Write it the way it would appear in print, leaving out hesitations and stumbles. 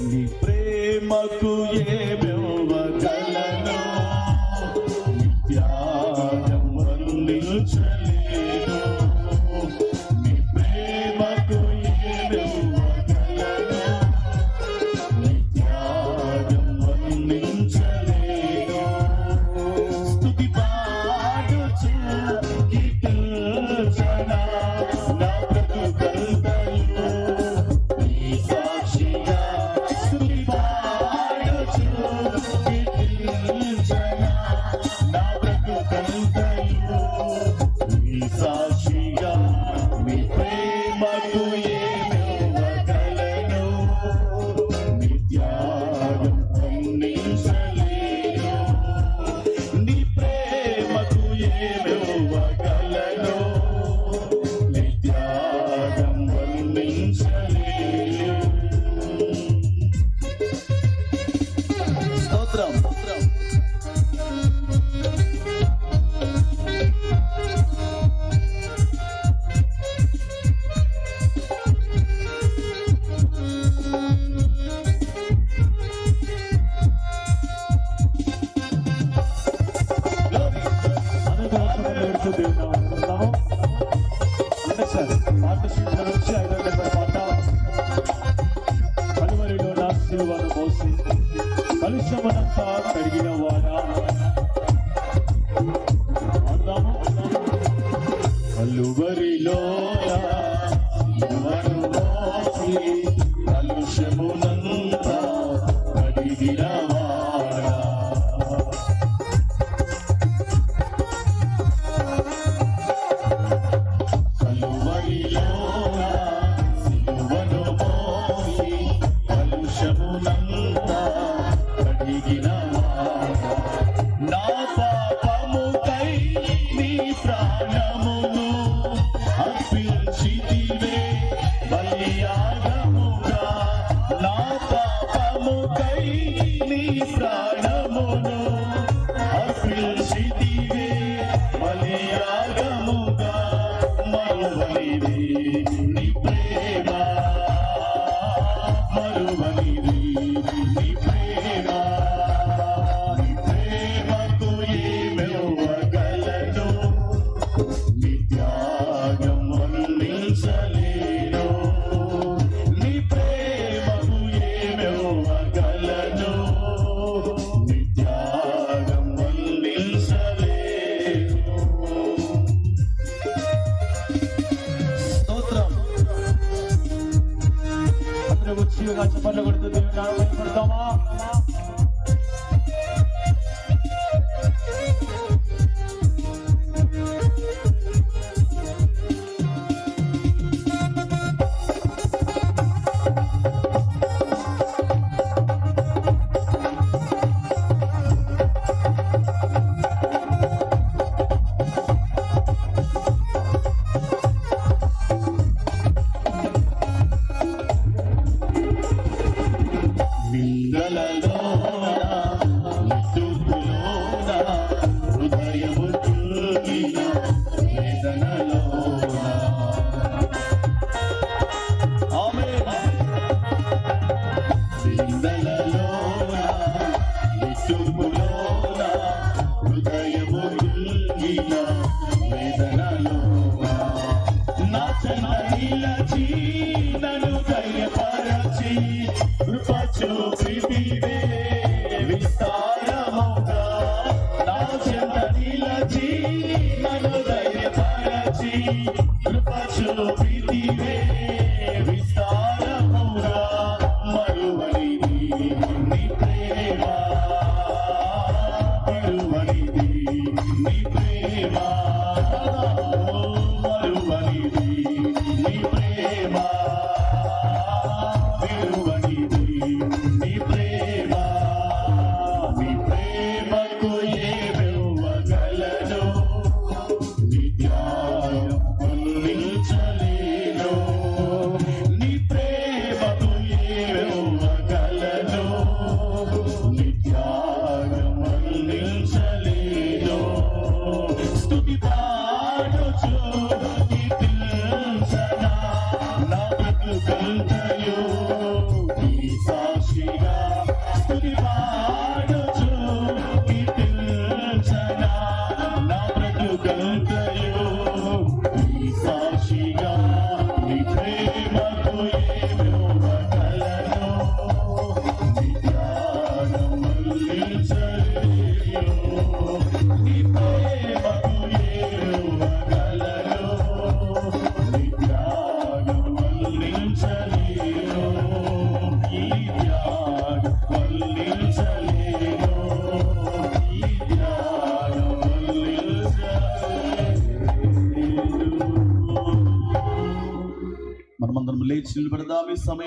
నీ ప్రేమకు ఏమివ్వగలను, త్యాగం వర్ణించలేను. నీ ప్రేమకు ఏమివ్వగలను, త్యాగం వర్ణించలేను. స్తుతి పాడుచు కీర్తించనా నా బ్రతుకంతయు నీ సాక్షిగా. స్తుతి పాడుచు కీర్తించనా నా బ్రతుకంతయు నీ సాక్షిగా. నీ ప్రేమకు ఏమివ్వగలను, నీ త్యాగం వర్ణించలేను. నీ ప్రేమకు ఏమివ్వగలను, నీ త్యాగం వర్ణించలేను. స్తోత్రం. కలుషమనంతా కడిగిన వాడా కలువరిలో కలుషమునంతా కడిగిన వాడా. కలువరిలో సిలువను మోసి కలుషమునంతా కడిగిన వాడా. నా పాపముకై నీ ప్రాణమును అర్పించితివే బలియాగముగా. నా పాపముకై నీ ప్రాణమును అర్పించితివే బలియాగముగా. మరువనిది నీ ప్రేమ, మరువనిది నీ ప్రేమ. నీ ప్రేమకు ఏమివ్వగలను, నీ త్యాగం వర్ణించలేను. నీ ప్రేమకు ఏమివ్వగలను, నీ త్యాగం వర్ణించలేను. స్తోత్రం. అందరూ ఉచితంగా చప్పట్లు కొడుతూ దేవుని నామమున పడతామా? నిందలలోన నిట్టూర్పులోన హృదయము కుంగిన వేదనలోన. ఆమేన్. నిందలలోన నిట్టూర్పులోన హృదయము కుంగిన వేదనలోన. నా చెంత నిలచి నన్ను ధైర్యపరచి కృప చూపితివే విస్తారముగా. నా చెంత నిలచి నన్ను ధైర్యపరచి కృప చూపితివే విస్తారముగా. మరువనిది నీ ప్రేమ, మరువనిది నీ ప్రేమ, మరువనిది నీ ప్రేమ, విలువనిది నీ ప్రేమ. నీ ప్రేమకు ఏమివ్వగలను, నీ త్యాగం వర్ణించలేను. సాక్షులు పెడదాం ఈ సమయం